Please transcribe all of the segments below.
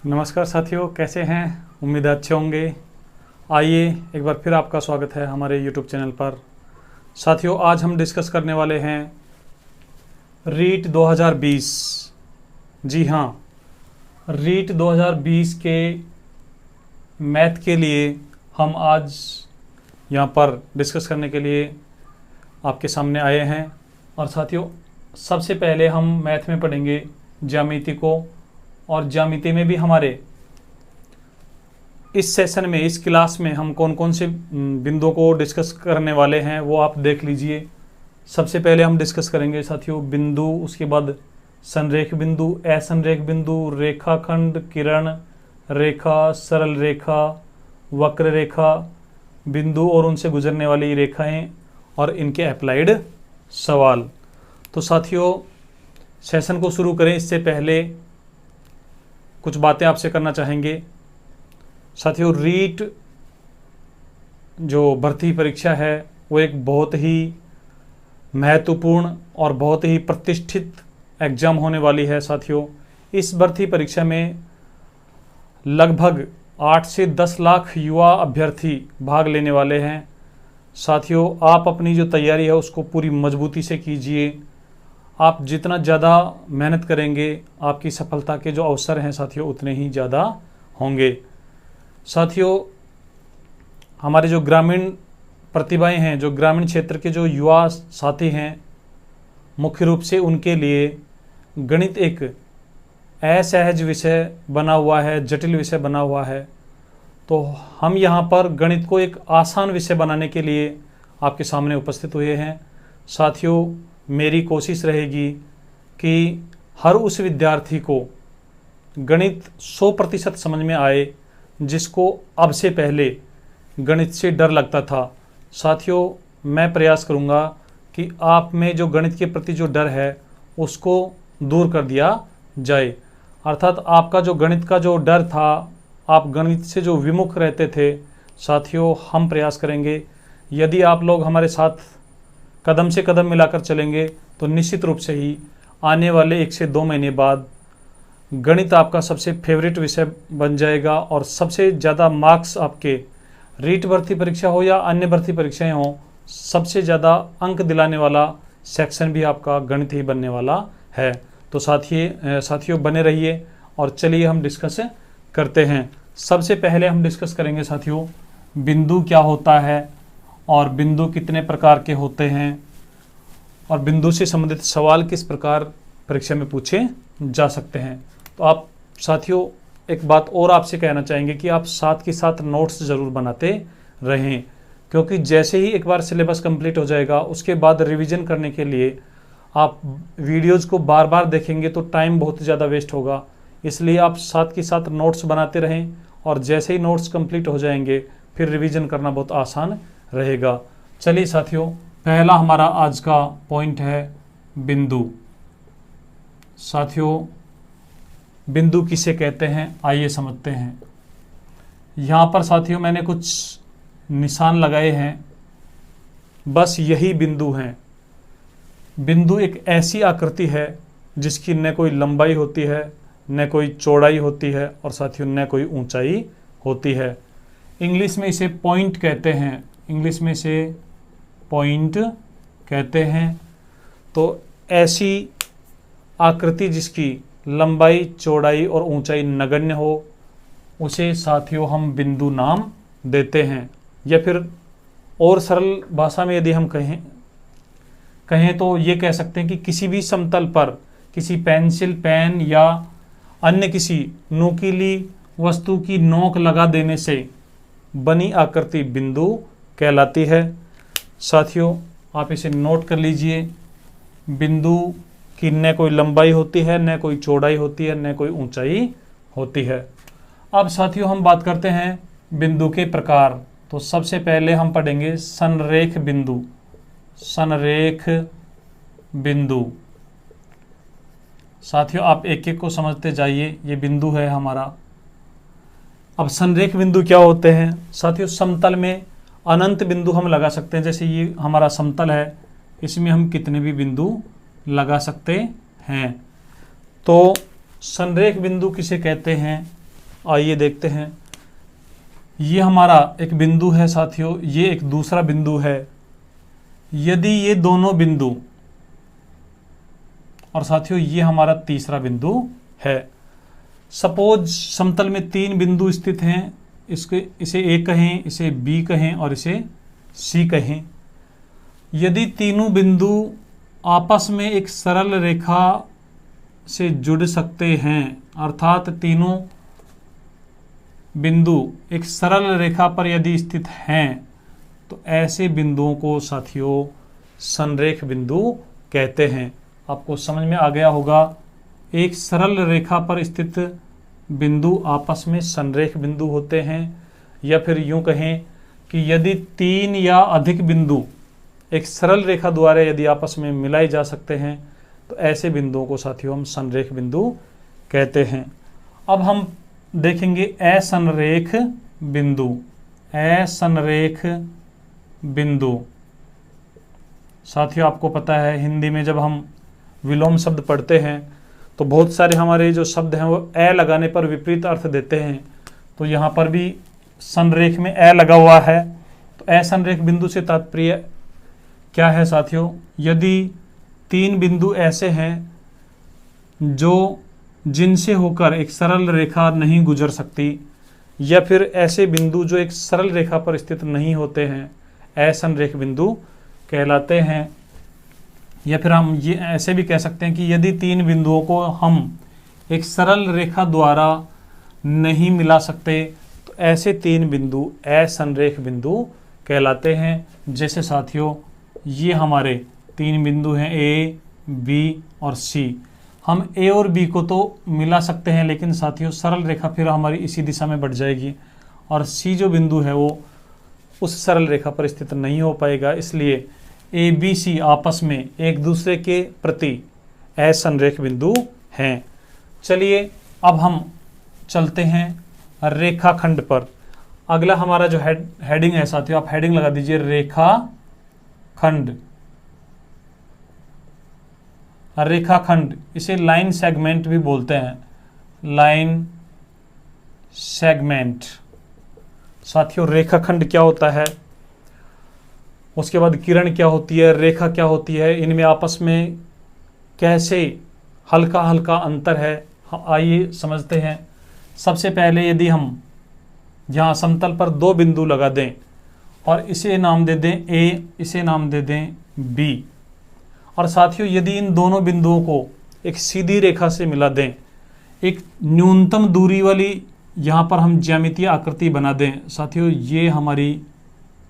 नमस्कार साथियों, कैसे हैं? उम्मीद है अच्छे होंगे। आइए एक बार फिर आपका स्वागत है हमारे YouTube चैनल पर। साथियों, आज हम डिस्कस करने वाले हैं रीट 2020। जी हाँ, रीट 2020 के मैथ के लिए हम आज यहाँ पर डिस्कस करने के लिए आपके सामने आए हैं। और साथियों, सबसे पहले हम मैथ में पढ़ेंगे ज्यामिति को, और ज्यामिति में भी हमारे इस सेशन में, इस क्लास में हम कौन कौन से बिंदुओं को डिस्कस करने वाले हैं वो आप देख लीजिए। सबसे पहले हम डिस्कस करेंगे साथियों बिंदु, उसके बाद संरेख बिंदु, असंरेख बिंदु, रेखाखंड, किरण रेखा, सरल रेखा, वक्र रेखा, बिंदु और उनसे गुजरने वाली रेखाएं और इनके अप्लाइड सवाल। तो साथियों, सेशन को शुरू करें इससे पहले कुछ बातें आपसे करना चाहेंगे। साथियों, रीट जो भर्ती परीक्षा है वो एक बहुत ही महत्वपूर्ण और बहुत ही प्रतिष्ठित एग्जाम होने वाली है। साथियों, इस भर्ती परीक्षा में लगभग 8 से 10 लाख युवा अभ्यर्थी भाग लेने वाले हैं। साथियों, आप अपनी जो तैयारी है उसको पूरी मजबूती से कीजिए। आप जितना ज़्यादा मेहनत करेंगे, आपकी सफलता के जो अवसर हैं साथियों उतने ही ज़्यादा होंगे। साथियों, हमारे जो ग्रामीण प्रतिभाएं हैं, जो ग्रामीण क्षेत्र के जो युवा साथी हैं, मुख्य रूप से उनके लिए गणित एक असहज विषय बना हुआ है, जटिल विषय बना हुआ है। तो हम यहाँ पर गणित को एक आसान विषय बनाने के लिए आपके सामने उपस्थित हुए हैं। साथियों, मेरी कोशिश रहेगी कि हर उस विद्यार्थी को गणित 100% समझ में आए जिसको अब से पहले गणित से डर लगता था। साथियों, मैं प्रयास करूंगा कि आप में जो गणित के प्रति जो डर है उसको दूर कर दिया जाए। अर्थात आपका जो गणित का जो डर था, आप गणित से जो विमुख रहते थे, साथियों हम प्रयास करेंगे, यदि आप लोग हमारे साथ कदम से कदम मिलाकर चलेंगे तो निश्चित रूप से ही आने वाले 1 से 2 महीने बाद गणित आपका सबसे फेवरेट विषय बन जाएगा और सबसे ज़्यादा मार्क्स आपके रीट भर्ती परीक्षा हो या अन्य भर्ती परीक्षाएं हो, सबसे ज़्यादा अंक दिलाने वाला सेक्शन भी आपका गणित ही बनने वाला है। तो साथियों बने रहिए और चलिए हम डिस्कस करते हैं। सबसे पहले हम डिस्कस करेंगे साथियों बिंदु क्या होता है और बिंदु कितने प्रकार के होते हैं और बिंदु से संबंधित सवाल किस प्रकार परीक्षा में पूछे जा सकते हैं। तो आप साथियों, एक बात और आपसे कहना चाहेंगे कि आप साथ के साथ नोट्स ज़रूर बनाते रहें, क्योंकि जैसे ही एक बार सिलेबस कंप्लीट हो जाएगा उसके बाद रिवीजन करने के लिए आप वीडियोज़ को बार बार देखेंगे तो टाइम बहुत ज़्यादा वेस्ट होगा। इसलिए आप साथ के साथ नोट्स बनाते रहें और जैसे ही नोट्स कंप्लीट हो जाएंगे फिर रिवीजन करना बहुत आसान रहेगा। चलिए साथियों, पहला हमारा आज का पॉइंट है बिंदु। साथियों, बिंदु किसे कहते हैं आइए समझते हैं। यहाँ पर साथियों मैंने कुछ निशान लगाए हैं, बस यही बिंदु हैं। बिंदु एक ऐसी आकृति है जिसकी न कोई लंबाई होती है, न कोई चौड़ाई होती है और साथियों न कोई ऊंचाई होती है। इंग्लिश में इसे पॉइंट कहते हैं, इंग्लिश में इसे पॉइंट कहते हैं। तो ऐसी आकृति जिसकी लंबाई, चौड़ाई और ऊंचाई नगण्य हो उसे साथियों हम बिंदु नाम देते हैं। या फिर और सरल भाषा में यदि हम कहें तो ये कह सकते हैं कि किसी भी समतल पर किसी पेंसिल, पेन या अन्य किसी नुकीली वस्तु की नोक लगा देने से बनी आकृति बिंदु कहलाती है। साथियों, आप इसे नोट कर लीजिए। बिंदु की न कोई लंबाई होती है, न कोई चौड़ाई होती है, न कोई ऊंचाई होती है। अब साथियों हम बात करते हैं बिंदु के प्रकार। तो सबसे पहले हम पढ़ेंगे संरेख बिंदु। संरेख बिंदु साथियों आप एक एक को समझते जाइए। ये बिंदु है हमारा। अब संरेख बिंदु क्या होते हैं साथियों? समतल में अनंत बिंदु हम लगा सकते हैं। जैसे ये हमारा समतल है, इसमें हम कितने भी बिंदु लगा सकते हैं। तो संरेख बिंदु किसे कहते हैं आइए देखते हैं। ये हमारा एक बिंदु है साथियों, ये एक दूसरा बिंदु है। यदि ये दोनों बिंदु, और साथियों ये हमारा तीसरा बिंदु है। सपोज समतल में 3 बिंदु स्थित हैं, इसे ए कहें, इसे बी कहें और इसे सी कहें। यदि तीनों बिंदु आपस में एक सरल रेखा से जुड़ सकते हैं, अर्थात तीनों बिंदु एक सरल रेखा पर यदि स्थित हैं, तो ऐसे बिंदुओं को साथियों संरेख बिंदु कहते हैं। आपको समझ में आ गया होगा, एक सरल रेखा पर स्थित बिंदु आपस में संरेख बिंदु होते हैं। या फिर यूं कहें कि यदि 3 या अधिक बिंदु एक सरल रेखा द्वारा यदि आपस में मिलाए जा सकते हैं, तो ऐसे बिंदुओं को साथियों हम संरेख बिंदु कहते हैं। अब हम देखेंगे असंरेख बिंदु। असंरेख बिंदु साथियों आपको पता है, हिंदी में जब हम विलोम शब्द पढ़ते हैं तो बहुत सारे हमारे जो शब्द हैं वो ए लगाने पर विपरीत अर्थ देते हैं। तो यहाँ पर भी संरेख में ए लगा हुआ है। तो असंरेख बिंदु से तात्पर्य क्या है साथियों? यदि 3 बिंदु ऐसे हैं जो जिनसे होकर एक सरल रेखा नहीं गुजर सकती, या फिर ऐसे बिंदु जो एक सरल रेखा पर स्थित नहीं होते हैं, असंरेख बिंदु कहलाते हैं। या फिर हम ये ऐसे भी कह सकते हैं कि यदि 3 बिंदुओं को हम एक सरल रेखा द्वारा नहीं मिला सकते, तो ऐसे 3 बिंदु असंरेख बिंदु कहलाते हैं। जैसे साथियों ये हमारे 3 बिंदु हैं, ए, बी और सी। हम ए और बी को तो मिला सकते हैं, लेकिन साथियों सरल रेखा फिर हमारी इसी दिशा में बढ़ जाएगी, और सी जो बिंदु है वो उस सरल रेखा पर स्थित नहीं हो पाएगा। इसलिए ए बी सी आपस में एक दूसरे के प्रति असंरेख बिंदु हैं। चलिए अब हम चलते हैं रेखाखंड पर। अगला हमारा जो हेडिंग है साथियों, आप हेडिंग लगा दीजिए रेखाखंड। रेखाखंड, इसे लाइन सेगमेंट भी बोलते हैं, लाइन सेगमेंट। साथियों रेखाखंड क्या होता है, उसके बाद किरण क्या होती है, रेखा क्या होती है, इनमें आपस में कैसे हल्का हल्का अंतर है, आइए समझते हैं। सबसे पहले यदि हम यहाँ समतल पर 2 बिंदु लगा दें और इसे नाम दे दें ए, इसे नाम दे दें बी, और साथियों यदि इन दोनों बिंदुओं को एक सीधी रेखा से मिला दें, एक न्यूनतम दूरी वाली यहाँ पर हम ज्यामितीय आकृति बना दें। साथियों ये हमारी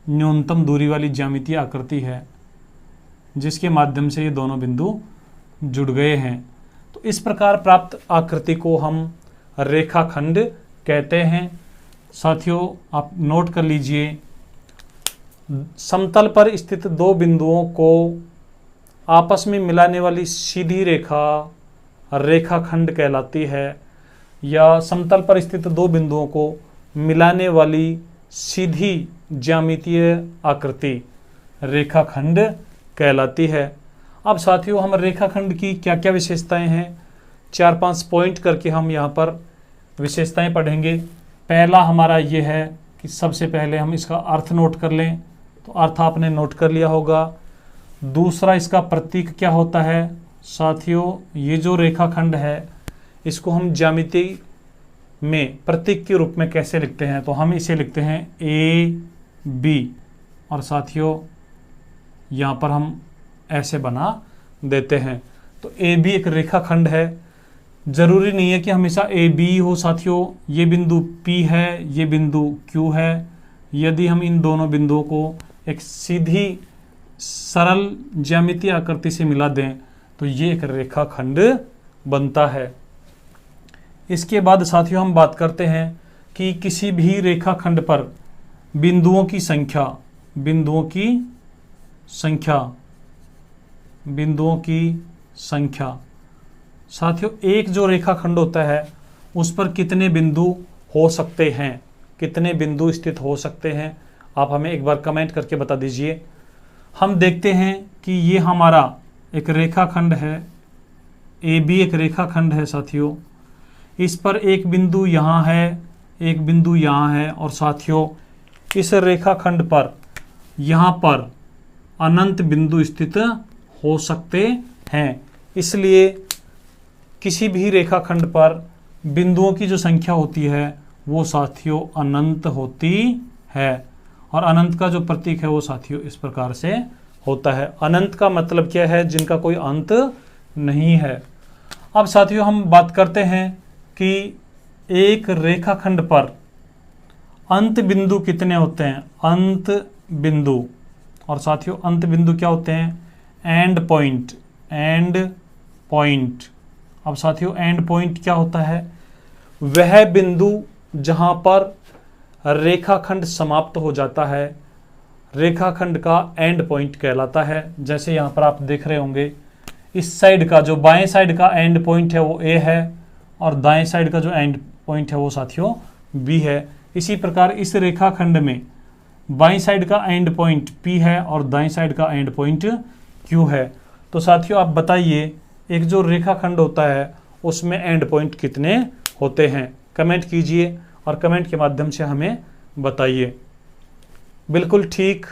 न्यूनतम दूरी वाली ज्यामितीय आकृति है जिसके माध्यम से ये दोनों बिंदु जुड़ गए हैं। तो इस प्रकार प्राप्त आकृति को हम रेखाखंड कहते हैं। साथियों आप नोट कर लीजिए, समतल पर स्थित 2 बिंदुओं को आपस में मिलाने वाली सीधी रेखा रेखाखंड कहलाती है, या समतल पर स्थित 2 बिंदुओं को मिलाने वाली सीधी ज्यामितीय आकृति रेखाखंड कहलाती है। अब साथियों हम रेखाखंड की क्या क्या विशेषताएं हैं, 4-5 पॉइंट करके हम यहाँ पर विशेषताएं पढ़ेंगे। पहला हमारा ये है कि सबसे पहले हम इसका अर्थ नोट कर लें, तो अर्थ आपने नोट कर लिया होगा। दूसरा इसका प्रतीक क्या होता है। साथियों ये जो रेखाखंड है इसको हम ज्यामिति में प्रतीक के रूप में कैसे लिखते हैं, तो हम इसे लिखते हैं ए बी, और साथियों यहाँ पर हम ऐसे बना देते हैं। तो ए बी एक रेखाखंड है। जरूरी नहीं है कि हमेशा ए बी हो साथियों, ये बिंदु पी है, ये बिंदु क्यू है। यदि हम इन दोनों बिंदुओं को एक सीधी सरल ज्यामितीय आकृति से मिला दें तो ये एक रेखाखंड बनता है। इसके बाद साथियों हम बात करते हैं कि किसी भी रेखाखंड पर बिंदुओं की संख्या, बिंदुओं की संख्या साथियों एक जो रेखाखंड होता है उस पर कितने बिंदु हो सकते हैं, कितने बिंदु स्थित हो सकते हैं, आप हमें एक बार कमेंट करके बता दीजिए। हम देखते हैं कि ये हमारा एक रेखाखंड है, ए बी एक रेखाखंड है साथियों। इस पर एक बिंदु यहाँ है, एक बिंदु यहाँ है, और साथियों इस रेखाखंड पर यहाँ पर अनंत बिंदु स्थित हो सकते हैं। इसलिए किसी भी रेखाखंड पर बिंदुओं की जो संख्या होती है वो साथियों अनंत होती है, और अनंत का जो प्रतीक है वो साथियों इस प्रकार से होता है। अनंत का मतलब क्या है? जिनका कोई अंत नहीं है। अब साथियों हम बात करते हैं कि एक रेखाखंड पर अंत बिंदु कितने होते हैं? अंत बिंदु, और साथियों अंत बिंदु क्या होते हैं? And point, and point. अब साथियों एंड पॉइंट क्या होता है? वह बिंदु जहां पर रेखाखंड समाप्त हो जाता है, रेखाखंड का एंड पॉइंट कहलाता है। जैसे यहां पर आप देख रहे होंगे, इस साइड का जो बाएं साइड का एंड पॉइंट है वो ए है, और दाएं साइड का जो एंड पॉइंट है वो साथियों बी है। इसी प्रकार इस रेखाखंड में बाईं साइड का एंड पॉइंट पी है और दाईं साइड का एंड पॉइंट क्यू है। तो साथियों आप बताइए, एक जो रेखाखंड होता है उसमें एंड पॉइंट कितने होते हैं? कमेंट कीजिए और कमेंट के माध्यम से हमें बताइए। बिल्कुल ठीक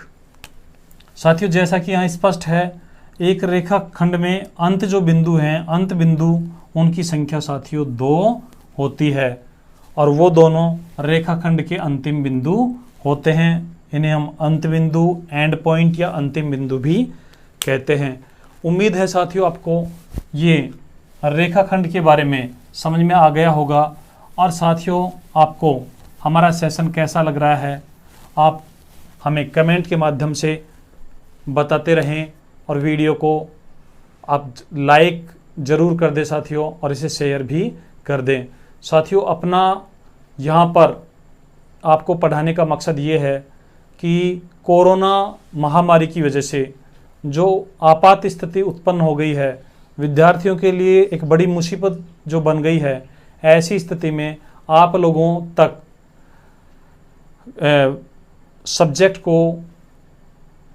साथियों, जैसा कि यहाँ स्पष्ट है, एक रेखाखंड में अंत जो बिंदु हैं, अंत बिंदु, उनकी संख्या साथियों 2 होती है, और वो दोनों रेखाखंड के अंतिम बिंदु होते हैं। इन्हें हम अंत बिंदु, एंड पॉइंट या अंतिम बिंदु भी कहते हैं। उम्मीद है साथियों आपको ये रेखाखंड के बारे में समझ में आ गया होगा। और साथियों आपको हमारा सेशन कैसा लग रहा है आप हमें कमेंट के माध्यम से बताते रहें, और वीडियो को आप लाइक ज़रूर कर दें साथियों, और इसे शेयर भी कर दें। साथियों अपना यहाँ पर आपको पढ़ाने का मकसद ये है कि कोरोना महामारी की वजह से जो आपात स्थिति उत्पन्न हो गई है, विद्यार्थियों के लिए एक बड़ी मुसीबत जो बन गई है, ऐसी स्थिति में आप लोगों तक सब्जेक्ट को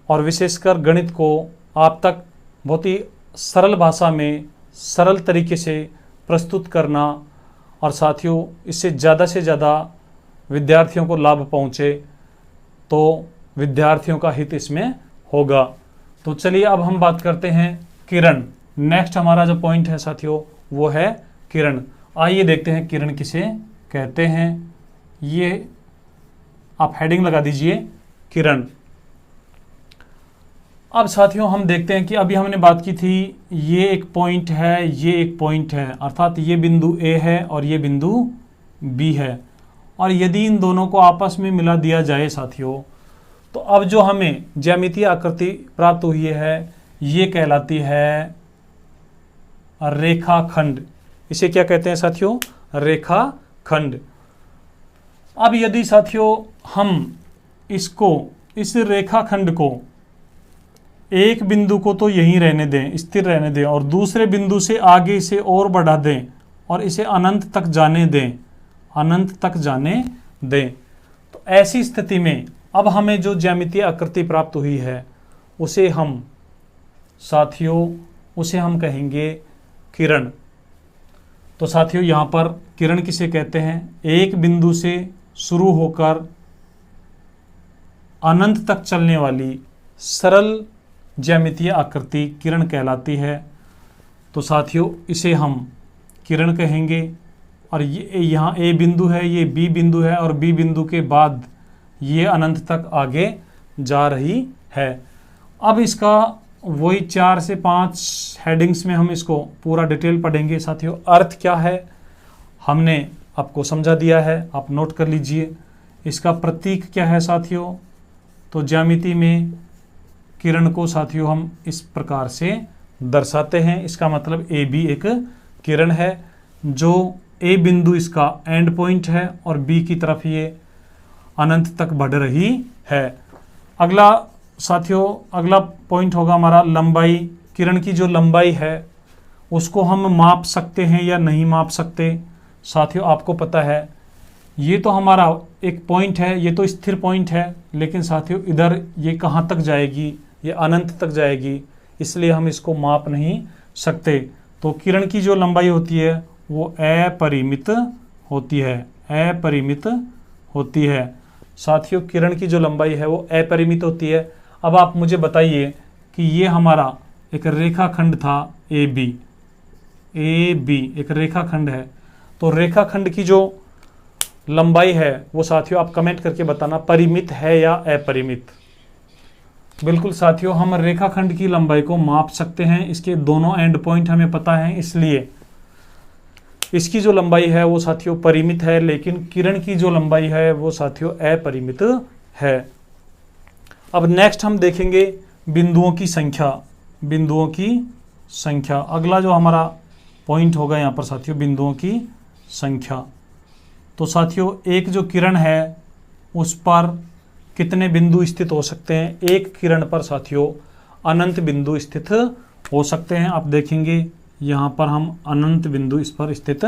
और विशेषकर गणित को आप तक बहुत ही सरल भाषा में, सरल तरीके से प्रस्तुत करना, और साथियों इससे ज़्यादा से ज़्यादा विद्यार्थियों को लाभ पहुँचे तो विद्यार्थियों का हित इसमें होगा। तो चलिए अब हम बात करते हैं किरण। नेक्स्ट हमारा जो पॉइंट है साथियों वो है किरण। आइए देखते हैं किरण किसे कहते हैं। ये आप हेडिंग लगा दीजिए, किरण। अब साथियों हम देखते हैं कि अभी हमने बात की थी, ये एक पॉइंट है, ये एक पॉइंट है, अर्थात ये बिंदु ए है और ये बिंदु बी है। और यदि इन दोनों को आपस में मिला दिया जाए साथियों, तो अब जो हमें ज्यामितीय आकृति प्राप्त हुई है ये कहलाती है रेखाखंड। इसे क्या कहते हैं साथियों? रेखाखंड। अब यदि साथियों हम इसको, इस रेखाखंड को, एक बिंदु को तो यहीं रहने दें, स्थिर रहने दें, और दूसरे बिंदु से आगे इसे और बढ़ा दें और इसे अनंत तक जाने दें, अनंत तक जाने दें, तो ऐसी स्थिति में अब हमें जो ज्यामितीय आकृति प्राप्त हुई है उसे हम साथियों, उसे हम कहेंगे किरण। तो साथियों यहाँ पर किरण किसे कहते हैं? एक बिंदु से शुरू होकर अनंत तक चलने वाली सरल ज्यामितीय आकृति किरण कहलाती है। तो साथियों इसे हम किरण कहेंगे। और ये यहाँ ए बिंदु है, ये बी बिंदु है, और बी बिंदु के बाद ये अनंत तक आगे जा रही है। अब इसका वही 4 से 5 हेडिंग्स में हम इसको पूरा डिटेल पढ़ेंगे। साथियों अर्थ क्या है हमने आपको समझा दिया है, आप नोट कर लीजिए। इसका प्रतीक क्या है साथियों? तो ज्यामिति में किरण को साथियों हम इस प्रकार से दर्शाते हैं। इसका मतलब ए बी एक किरण है, जो ए बिंदु इसका एंड पॉइंट है और बी की तरफ ये अनंत तक बढ़ रही है। अगला साथियों, अगला पॉइंट होगा हमारा लंबाई। किरण की जो लंबाई है उसको हम माप सकते हैं या नहीं माप सकते। साथियों आपको पता है ये तो हमारा एक पॉइंट है, ये तो स्थिर पॉइंट है, लेकिन साथियों इधर ये कहाँ तक जाएगी? ये अनंत तक जाएगी, इसलिए हम इसको माप नहीं सकते। तो किरण की जो लंबाई होती है वो अपरिमित होती है, अपरिमित होती है। साथियों किरण की जो लंबाई है वो अपरिमित होती है। अब आप मुझे बताइए कि ये हमारा एक रेखाखंड था ए बी एक रेखाखंड है, तो रेखाखंड की जो लंबाई है वो साथियों आप कमेंट करके बताना परिमित है या अपरिमित। बिल्कुल साथियों, हम रेखाखंड की लंबाई को माप सकते हैं, इसके दोनों एंड पॉइंट हमें पता है, इसलिए इसकी जो लंबाई है वो साथियों परिमित है, लेकिन किरण की जो लंबाई है वो साथियों अपरिमित है। अब नेक्स्ट हम देखेंगे बिंदुओं की संख्या, बिंदुओं की संख्या। अगला जो हमारा पॉइंट होगा यहाँ पर साथियों बिंदुओं की संख्या। तो साथियों एक जो किरण है उस पर कितने बिंदु स्थित हो सकते हैं? एक किरण पर साथियों अनंत बिंदु स्थित हो सकते हैं। आप देखेंगे यहाँ पर हम अनंत बिंदु इस पर स्थित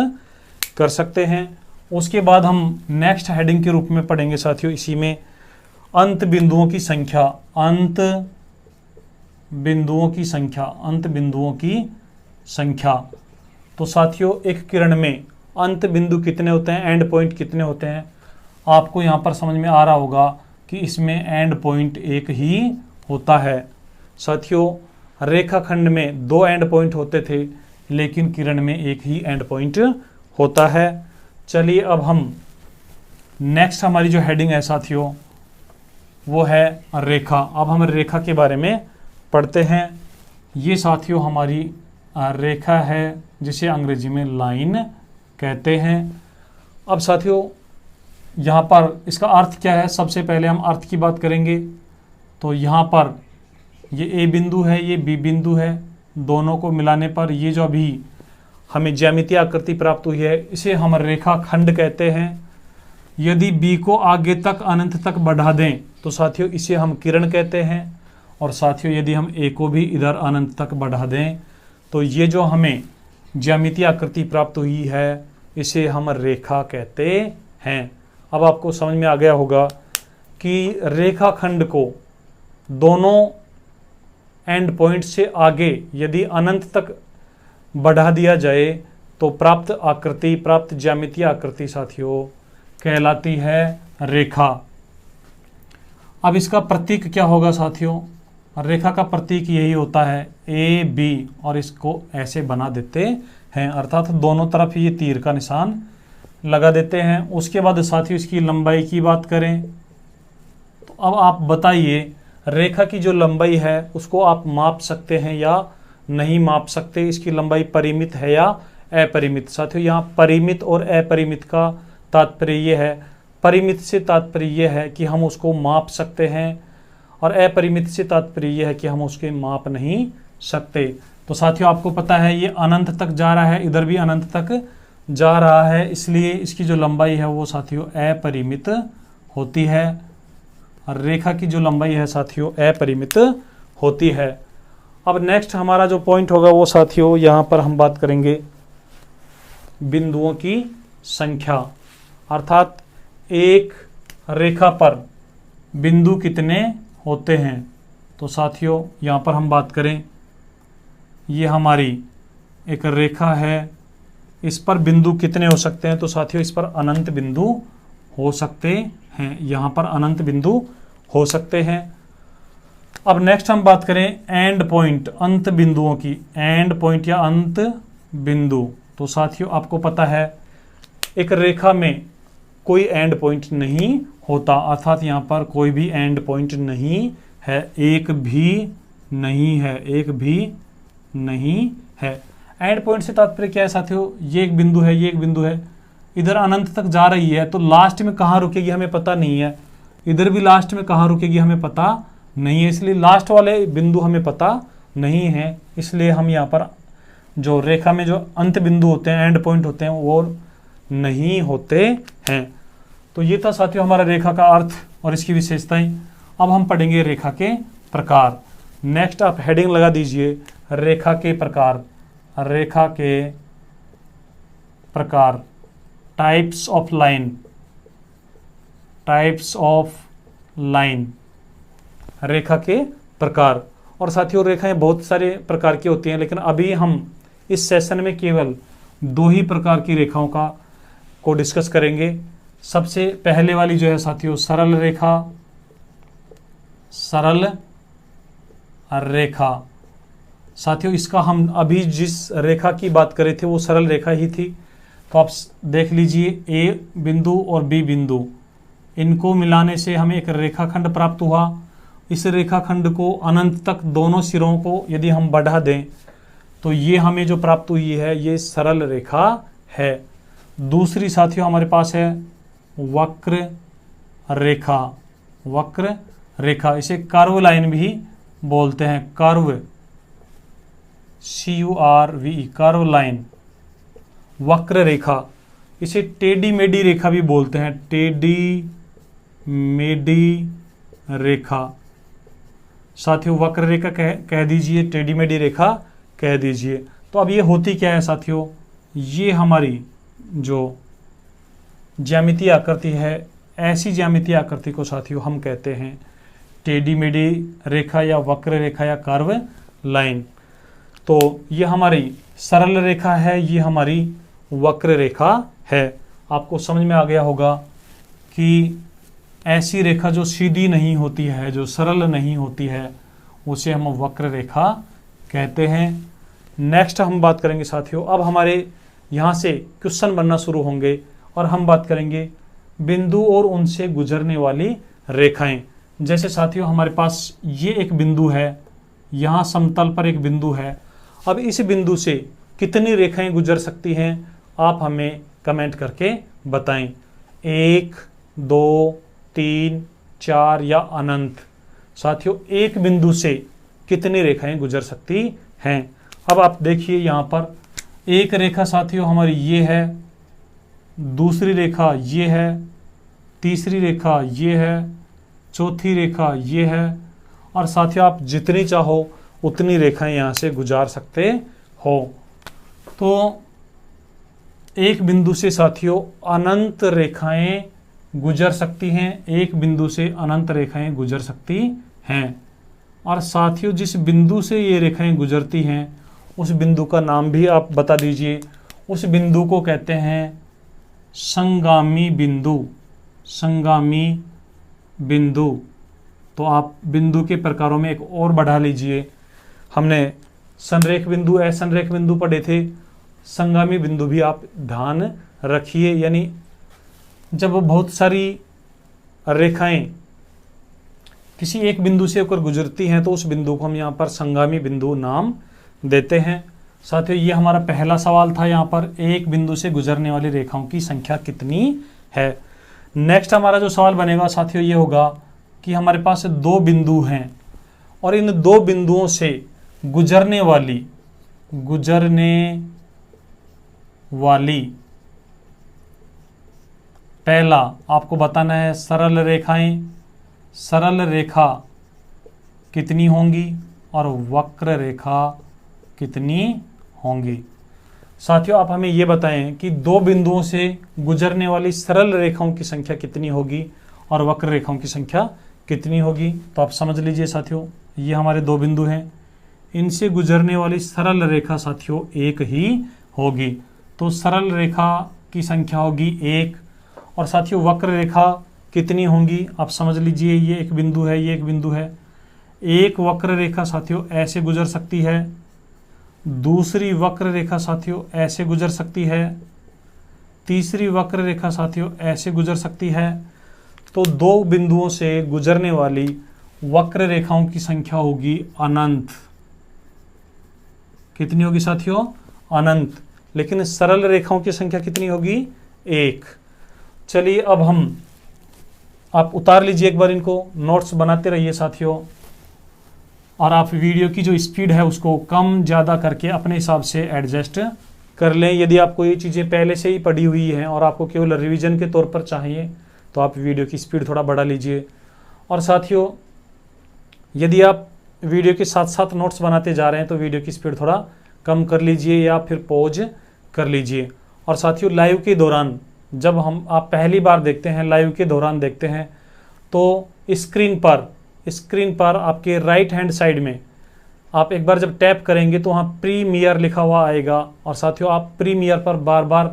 कर सकते हैं। उसके बाद हम नेक्स्ट हेडिंग के रूप में पढ़ेंगे साथियों इसी में अंत बिंदुओं की संख्या, अंत बिंदुओं की संख्या, अंत बिंदुओं की संख्या। तो साथियों एक किरण में अंत बिंदु कितने होते हैं, एंड पॉइंट कितने होते हैं? आपको यहाँ पर समझ में आ रहा होगा कि इसमें एंड पॉइंट एक ही होता है। साथियों रेखाखंड में 2 एंड पॉइंट होते थे, लेकिन किरण में एक ही एंड पॉइंट होता है। चलिए अब हम नेक्स्ट हमारी जो हेडिंग है साथियों वो है रेखा। अब हम रेखा के बारे में पढ़ते हैं। ये साथियों हमारी रेखा है जिसे अंग्रेजी में लाइन कहते हैं। अब साथियों यहाँ पर इसका अर्थ क्या है? सबसे पहले हम अर्थ की बात करेंगे। तो यहाँ पर ये ए बिंदु है, ये बी बिंदु है, दोनों को मिलाने पर ये जो अभी हमें ज्यामितीय आकृति प्राप्त हुई है इसे हम रेखाखंड कहते हैं। यदि बी को आगे तक अनंत तक बढ़ा दें तो साथियों इसे हम किरण कहते हैं। और साथियों यदि हम ए को भी इधर अनंत तक बढ़ा दें तो ये जो हमें ज्यामितीय आकृति प्राप्त हुई है इसे हम रेखा कहते हैं। अब आपको समझ में आ गया होगा कि रेखाखंड को दोनों एंड पॉइंट से आगे यदि अनंत तक बढ़ा दिया जाए तो प्राप्त आकृति, प्राप्त ज्यामितीय आकृति साथियों कहलाती है रेखा। अब इसका प्रतीक क्या होगा साथियों? रेखा का प्रतीक यही होता है ए बी, और इसको ऐसे बना देते हैं, अर्थात दोनों तरफ ये तीर का निशान लगा देते हैं। उसके बाद साथियों इसकी लंबाई की बात करें तो अब आप बताइए रेखा की जो लंबाई है उसको आप माप सकते हैं या नहीं माप सकते? इसकी लंबाई परिमित है या अपरिमित? साथियों यहाँ परिमित और अपरिमित का तात्पर्य ये है, परिमित से तात्पर्य ये है कि हम उसको माप सकते हैं और अपरिमित से तात्पर्य ये है कि हम उसके माप नहीं सकते। तो साथियों आपको पता है ये अनंत तक जा रहा है, इधर भी अनंत तक जा रहा है, इसलिए इसकी जो लंबाई है वो साथियों अपरिमित होती है। रेखा की जो लंबाई है साथियों अपरिमित होती है। अब नेक्स्ट हमारा जो पॉइंट होगा वो साथियों यहाँ पर हम बात करेंगे बिंदुओं की संख्या, अर्थात एक रेखा पर बिंदु कितने होते हैं। तो साथियों यहाँ पर हम बात करें, ये हमारी एक रेखा है, इस पर बिंदु कितने हो सकते हैं? तो साथियों इस पर अनंत बिंदु हो सकते हैं, यहाँ पर अनंत बिंदु हो सकते हैं। अब नेक्स्ट हम बात करें एंड पॉइंट, अंत बिंदुओं की, एंड पॉइंट या अंत बिंदु। तो साथियों आपको पता है एक रेखा में कोई एंड पॉइंट नहीं होता, अर्थात यहाँ पर कोई भी एंड पॉइंट नहीं है, एक भी नहीं है, एक भी नहीं है। एंड पॉइंट से तात्पर्य क्या है साथियों? ये एक बिंदु है, ये एक बिंदु है, इधर अनंत तक जा रही है, तो लास्ट में कहाँ रुकेगी हमें पता नहीं है, इधर भी लास्ट में कहाँ रुकेगी हमें पता नहीं है, इसलिए लास्ट वाले बिंदु हमें पता नहीं है। इसलिए हम यहाँ पर जो रेखा में जो अंत बिंदु होते हैं, एंड पॉइंट होते हैं, वो नहीं होते हैं। तो ये था साथियों हमारा रेखा का अर्थ और इसकी विशेषताएं। अब हम पढ़ेंगे रेखा के प्रकार। नेक्स्ट आप हेडिंग लगा दीजिए रेखा के प्रकार, रेखा के प्रकार, types of line, types of line, रेखा के प्रकार। और साथियों रेखाएं बहुत सारे प्रकार की होती हैं, लेकिन अभी हम इस सेशन में केवल दो ही प्रकार की रेखाओं को डिस्कस करेंगे। सबसे पहले वाली जो है साथियों सरल रेखा, सरल रेखा। साथियों इसका हम अभी जिस रेखा की बात कर रहे थे वो सरल रेखा ही थी। तो आप देख लीजिए ए बिंदु और बी बिंदु, इनको मिलाने से हमें एक रेखाखंड प्राप्त हुआ। इस रेखाखंड को अनंत तक दोनों सिरों को यदि हम बढ़ा दें तो ये हमें जो प्राप्त हुई है ये सरल रेखा है। दूसरी साथियों हमारे पास है वक्र रेखा, वक्र रेखा, इसे कर्व लाइन भी बोलते हैं, कर्व, CURVE, कर्व लाइन, वक्र रेखा। इसे टेढ़ी मेढ़ी रेखा भी बोलते हैं, टेढ़ी मेढ़ी रेखा। साथियों वक्र रेखा कह दीजिए, टेढ़ी मेढ़ी रेखा कह दीजिए। तो अब ये होती क्या है साथियों, ये हमारी जो ज्यामितीय आकृति है, ऐसी ज्यामितीय आकृति को साथियों हम कहते हैं टेढ़ी मेढ़ी रेखा या वक्र रेखा या कर्व लाइन। तो ये हमारी सरल रेखा है, ये हमारी वक्र रेखा है। आपको समझ में आ गया होगा कि ऐसी रेखा जो सीधी नहीं होती है, जो सरल नहीं होती है, उसे हम वक्र रेखा कहते हैं। नेक्स्ट हम बात करेंगे साथियों, अब हमारे यहाँ से क्वेश्चन बनना शुरू होंगे और हम बात करेंगे बिंदु और उनसे गुजरने वाली रेखाएं। जैसे साथियों हमारे पास ये एक बिंदु है, यहाँ समतल पर एक बिंदु है। अब इस बिंदु से कितनी रेखाएं गुजर सकती हैं, आप हमें कमेंट करके बताएं। 1, 2, 3, 4 या अनंत। साथियों एक बिंदु से कितनी रेखाएं गुजर सकती हैं। अब आप देखिए यहाँ पर एक रेखा साथियों हमारी ये है, दूसरी रेखा ये है, तीसरी रेखा ये है, चौथी रेखा ये है, और साथियों आप जितनी चाहो उतनी रेखाएं यहाँ से गुजार सकते हो। तो एक बिंदु से साथियों अनंत रेखाएं गुजर सकती हैं, एक बिंदु से अनंत रेखाएं गुजर सकती हैं। और साथियों जिस बिंदु से ये रेखाएं गुजरती हैं उस बिंदु का नाम भी आप बता दीजिए। उस बिंदु को कहते हैं संगामी बिंदु, संगामी बिंदु। तो आप बिंदु के प्रकारों में एक और बढ़ा लीजिए। हमने संरेख बिंदु, असंरेख बिंदु पढ़े थे, संगामी बिंदु भी आप ध्यान रखिए। यानी जब बहुत सारी रेखाएं किसी एक बिंदु से होकर गुजरती हैं तो उस बिंदु को हम यहाँ पर संगामी बिंदु नाम देते हैं। साथियों ये हमारा पहला सवाल था, यहाँ पर एक बिंदु से गुजरने वाली रेखाओं की संख्या कितनी है। नेक्स्ट हमारा जो सवाल बनेगा साथियों ये होगा कि हमारे पास दो बिंदु हैं और इन दो बिंदुओं से गुजरने वाली पहला आपको बताना है सरल रेखाएं, सरल रेखा कितनी होंगी और वक्र रेखा कितनी होंगी। साथियों आप हमें ये बताएं कि दो बिंदुओं से गुजरने वाली सरल रेखाओं की संख्या कितनी होगी और वक्र रेखाओं की संख्या कितनी होगी। तो आप समझ लीजिए साथियों ये हमारे दो बिंदु हैं, इनसे गुजरने वाली सरल रेखा साथियों एक ही होगी। तो सरल रेखा की संख्या होगी 1 और साथियों वक्र रेखा कितनी होंगी आप समझ लीजिए। ये एक बिंदु है, ये एक बिंदु है। एक वक्र रेखा साथियों ऐसे गुजर सकती है, दूसरी वक्र रेखा साथियों ऐसे गुजर सकती है, तीसरी वक्र रेखा साथियों ऐसे गुजर सकती है। तो दो बिंदुओं से गुजरने वाली वक्र रेखाओं की संख्या होगी अनंत। कितनी होगी साथियों? अनंत। लेकिन सरल रेखाओं की संख्या कितनी होगी? 1। चलिए अब हम, आप उतार लीजिए एक बार इनको, नोट्स बनाते रहिए साथियों, और आप वीडियो की जो स्पीड है उसको कम ज़्यादा करके अपने हिसाब से एडजस्ट कर लें। यदि आपको ये चीज़ें पहले से ही पढ़ी हुई हैं और आपको केवल रिवीजन के तौर पर चाहिए तो आप वीडियो की स्पीड थोड़ा बढ़ा लीजिए। और साथियों यदि आप वीडियो के साथ साथ नोट्स बनाते जा रहे हैं तो वीडियो की स्पीड थोड़ा कम कर लीजिए या फिर पॉज कर लीजिए। और साथियों लाइव के दौरान जब आप पहली बार देखते हैं, लाइव के दौरान देखते हैं, तो स्क्रीन पर आपके राइट हैंड साइड में आप एक बार जब टैप करेंगे तो वहाँ प्रीमियर लिखा हुआ आएगा, और साथियों आप प्रीमियर पर बार बार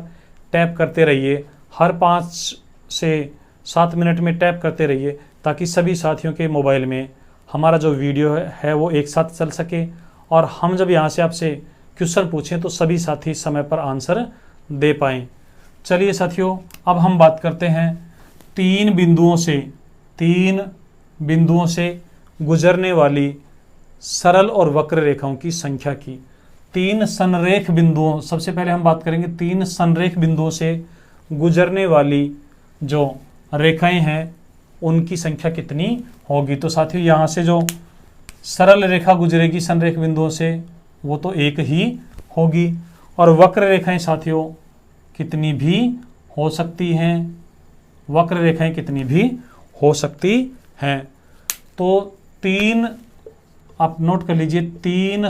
टैप करते रहिए, हर 5 से 7 मिनट में टैप करते रहिए, ताकि सभी साथियों के मोबाइल में हमारा जो वीडियो है वो एक साथ चल सके, और हम जब यहाँ से आपसे क्वेश्चन पूछें तो सभी साथी समय पर आंसर दे पाएँ। चलिए साथियों, अब हम बात करते हैं 3 बिंदुओं से गुजरने वाली सरल और वक्र रेखाओं की संख्या की। 3 संरेख बिंदुओं, सबसे पहले हम बात करेंगे 3 संरेख बिंदुओं से गुजरने वाली जो रेखाएं हैं उनकी संख्या कितनी होगी। तो साथियों यहाँ से जो सरल रेखा गुजरेगी संरेख बिंदुओं से वो तो एक ही होगी, और वक्र रेखाएं साथियों कितनी भी हो सकती हैं, वक्र रेखाएं कितनी भी हो सकती हैं। तो 3, आप नोट कर लीजिए, 3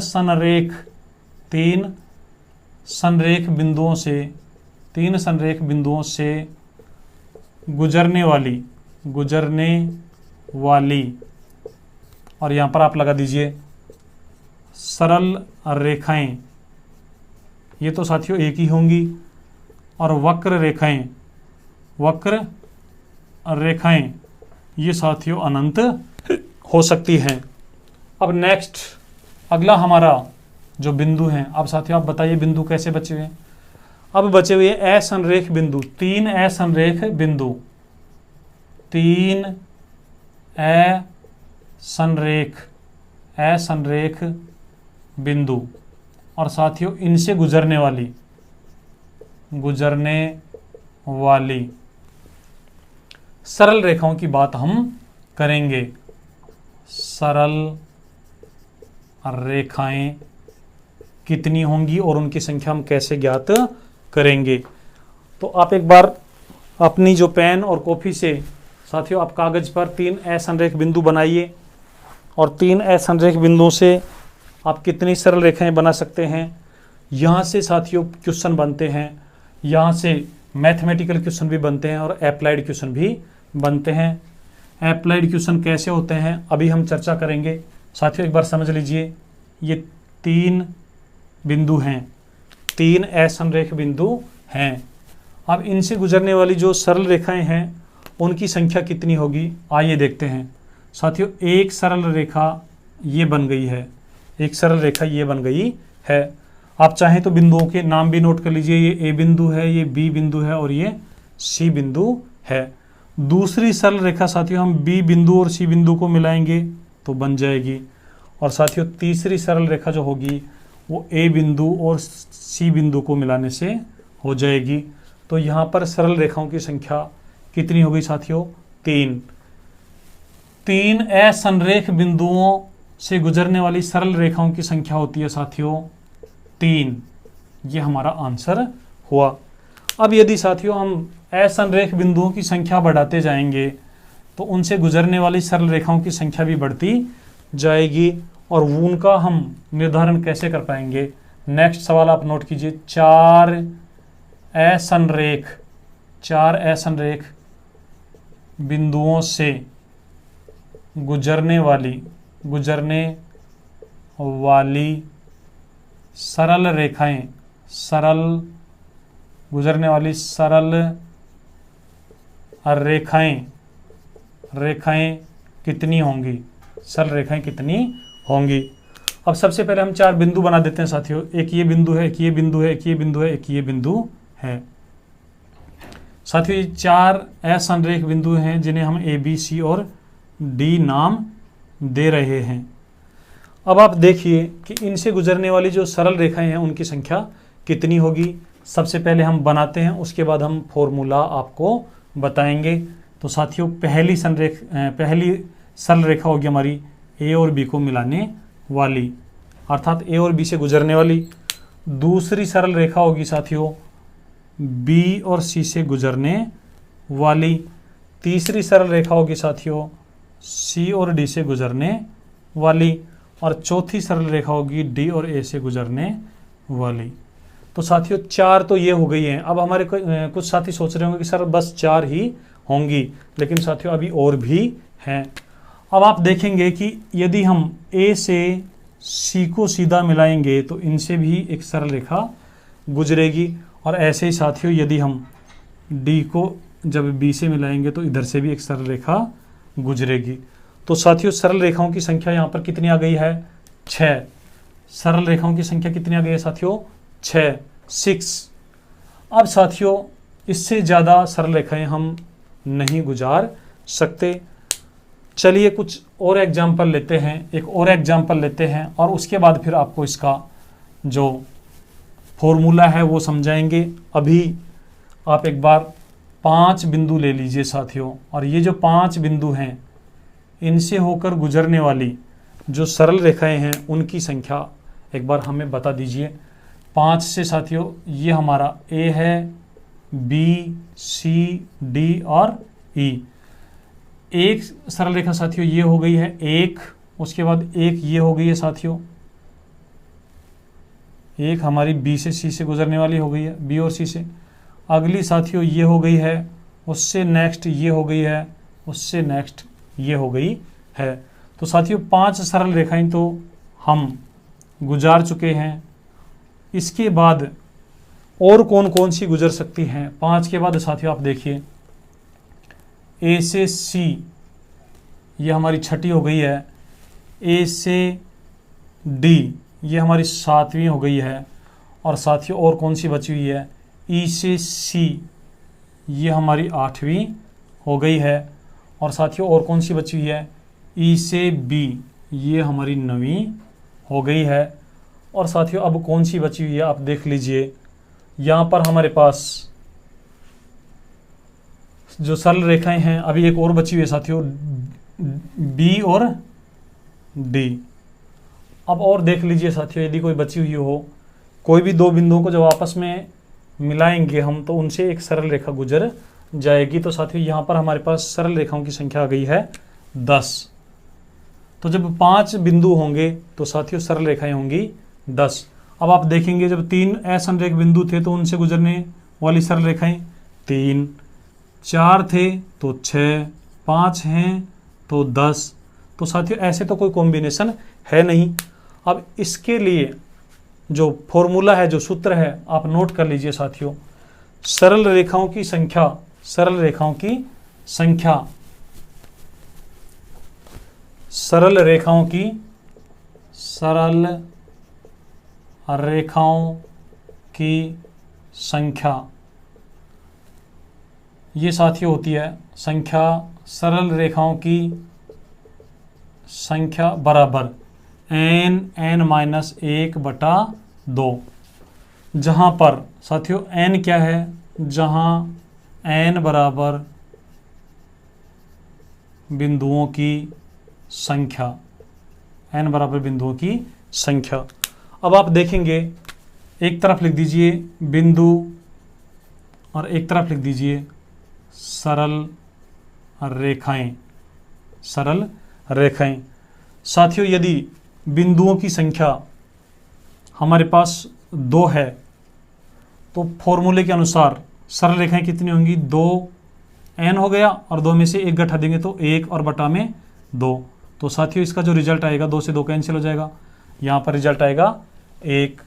संरेख बिंदुओं से गुजरने वाली, और यहाँ पर आप लगा दीजिए सरल रेखाएं, ये तो साथियों एक ही होंगी, और वक्र रेखाएं ये साथियों अनंत हो सकती हैं। अब नेक्स्ट अगला हमारा जो बिंदु है, अब साथियों आप बताइए बिंदु कैसे बचे हुए हैं। अब बचे हुए असंरेख बिंदु, 3 असंरेख बिंदु, और साथियों इनसे गुजरने वाली सरल रेखाओं की बात हम करेंगे। सरल रेखाएं कितनी होंगी और उनकी संख्या हम कैसे ज्ञात करेंगे। तो आप एक बार अपनी जो पेन और कॉपी से साथियों आप कागज पर 3 असंरेख बिंदु बनाइए, और 3 असंरेख बिंदुओं से आप कितनी सरल रेखाएं बना सकते हैं। यहाँ से साथियों क्वेश्चन बनते हैं, यहाँ से मैथमेटिकल क्वेश्चन भी बनते हैं और अप्लाइड क्वेश्चन भी बनते हैं। अप्लाइड क्वेश्चन कैसे होते हैं अभी हम चर्चा करेंगे। साथियों एक बार समझ लीजिए, ये 3 बिंदु हैं, 3 असंरेख बिंदु हैं। अब इनसे गुजरने वाली जो सरल रेखाएं हैं उनकी संख्या कितनी होगी, आइए देखते हैं। साथियों एक सरल रेखा ये बन गई है, एक सरल रेखा ये बन गई है। आप चाहें तो बिंदुओं के नाम भी नोट कर लीजिए, ये ए बिंदु है, ये बी बिंदु है और ये सी बिंदु है। दूसरी सरल रेखा साथियों हम बी बिंदु और सी बिंदु को मिलाएंगे तो बन जाएगी, और साथियों तीसरी सरल रेखा जो होगी वो ए बिंदु और सी बिंदु को मिलाने से हो जाएगी। तो यहाँ पर सरल रेखाओं की संख्या कितनी हो गई साथियों, 3। 3 असंरेख बिंदुओं से गुजरने वाली सरल रेखाओं की संख्या होती है साथियों 3। ये हमारा आंसर हुआ। अब यदि साथियों हम असंरेख बिंदुओं की संख्या बढ़ाते जाएंगे तो उनसे गुजरने वाली सरल रेखाओं की संख्या भी बढ़ती जाएगी, और उनका हम निर्धारण कैसे कर पाएंगे। नेक्स्ट सवाल आप नोट कीजिए, 4 असंरेख बिंदुओं से गुजरने वाली सरल रेखाएं कितनी होंगी, सरल रेखाएं कितनी होंगी। अब सबसे पहले हम 4 बिंदु बना देते हैं साथियों, एक ये बिंदु है, एक ये बिंदु है, एक ये बिंदु है, एक ये बिंदु है। साथियों ये 4 असंरेख बिंदु हैं जिन्हें हम ए, बी, सी और डी नाम दे रहे हैं। अब आप देखिए कि इनसे गुजरने वाली जो सरल रेखाएं हैं उनकी संख्या कितनी होगी। सबसे पहले हम बनाते हैं, उसके बाद हम फॉर्मूला आपको बताएंगे। तो साथियों पहली सरल रेखा होगी हमारी ए और बी को मिलाने वाली, अर्थात ए और बी से गुजरने वाली। दूसरी सरल रेखा होगी साथियों बी और सी से गुजरने वाली। तीसरी सरल रेखा होगी साथियों सी और डी से गुजरने वाली, और चौथी सरल रेखा होगी डी और ए से गुजरने वाली। तो साथियों 4 तो ये हो गई हैं। अब हमारे कुछ साथी सोच रहे होंगे कि सर बस 4 ही होंगी, लेकिन साथियों अभी और भी हैं। अब आप देखेंगे कि यदि हम ए से सी को सीधा मिलाएंगे तो इनसे भी एक सरल रेखा गुजरेगी। और ऐसे ही साथियों यदि हम डी को जब बी से मिलाएंगे तो इधर से भी एक सरल रेखा गुजरेगी। तो साथियों सरल रेखाओं की संख्या यहाँ पर कितनी आ गई है? 6। सरल रेखाओं की संख्या कितनी आ गई है साथियों? 6। अब साथियों इससे ज़्यादा सरल रेखाएं हम नहीं गुजार सकते। चलिए कुछ और एग्जाम्पल लेते हैं, एक और एग्जाम्पल लेते हैं और उसके बाद फिर आपको इसका जो फॉर्मूला है वो समझाएंगे। अभी आप एक बार 5 बिंदु ले लीजिए साथियों, और ये जो 5 बिंदु हैं इनसे होकर गुजरने वाली जो सरल रेखाएं हैं उनकी संख्या एक बार हमें बता दीजिए। 5 से साथियों ये हमारा ए है, बी, सी, डी और ई। एक सरल रेखा साथियों ये हो गई है 1, उसके बाद एक ये हो गई है साथियों, एक हमारी बी से सी से गुजरने वाली हो गई है, बी और सी से। अगली साथियों ये हो गई है, उससे नेक्स्ट ये हो गई है, उससे नेक्स्ट ये हो गई है। तो साथियों 5 सरल रेखाएं तो हम गुजार चुके हैं। इसके बाद और कौन कौन सी गुजर सकती हैं? 5 के बाद साथियों आप देखिए ए से सी, ये हमारी 6ठी हो गई है। ए से डी, ये हमारी 7वीं हो गई है। और साथियों और कौन सी बची हुई है? ई से सी, ये हमारी 8वीं हो गई है। और साथियों और कौन सी बची हुई है? ई से बी, ये हमारी 9वीं हो गई है। और साथियों अब कौन सी बची हुई है आप देख लीजिए। यहाँ पर हमारे पास जो सरल रेखाएं हैं अभी एक और बची हुई है साथियों, बी और डी। अब और देख लीजिए साथियों, यदि कोई बची हुई हो, कोई भी 2 बिंदुओं को जब आपस में मिलाएंगे हम तो उनसे एक सरल रेखा गुजर जाएगी। तो साथियों यहाँ पर हमारे पास सरल रेखाओं की संख्या आ गई है 10। तो जब 5 बिंदु होंगे तो साथियों सरल रेखाएं होंगी 10। अब आप देखेंगे जब 3 असंरेख बिंदु थे तो उनसे गुजरने वाली सरल रेखाएं 3, 4 थे तो 6, 5 हैं तो 10। तो साथियों ऐसे तो कोई कॉम्बिनेशन है नहीं। अब इसके लिए जो फॉर्मूला है, जो सूत्र है, आप नोट कर लीजिए साथियों। सरल रेखाओं की संख्या, सरल रेखाओं की संख्या, सरल रेखाओं की, सरल रेखाओं की संख्या, ये साथियों होती है संख्या, सरल रेखाओं की संख्या बराबर n-1/2, जहाँ पर साथियों n क्या है? जहाँ n बराबर बिंदुओं की संख्या, n बराबर बिंदुओं की संख्या। अब आप देखेंगे एक तरफ लिख दीजिए बिंदु और एक तरफ लिख दीजिए सरल रेखाएं, सरल रेखाएं। साथियों यदि बिंदुओं की संख्या हमारे पास 2 है तो फॉर्मूले के अनुसार सरल रेखाएं कितनी होंगी? 2n हो गया और 2 में से 1 घटा देंगे तो 1 और बटा में 2। तो साथियों इसका जो रिजल्ट आएगा 2 से 2 कैंसिल हो जाएगा, यहाँ पर रिजल्ट आएगा 1।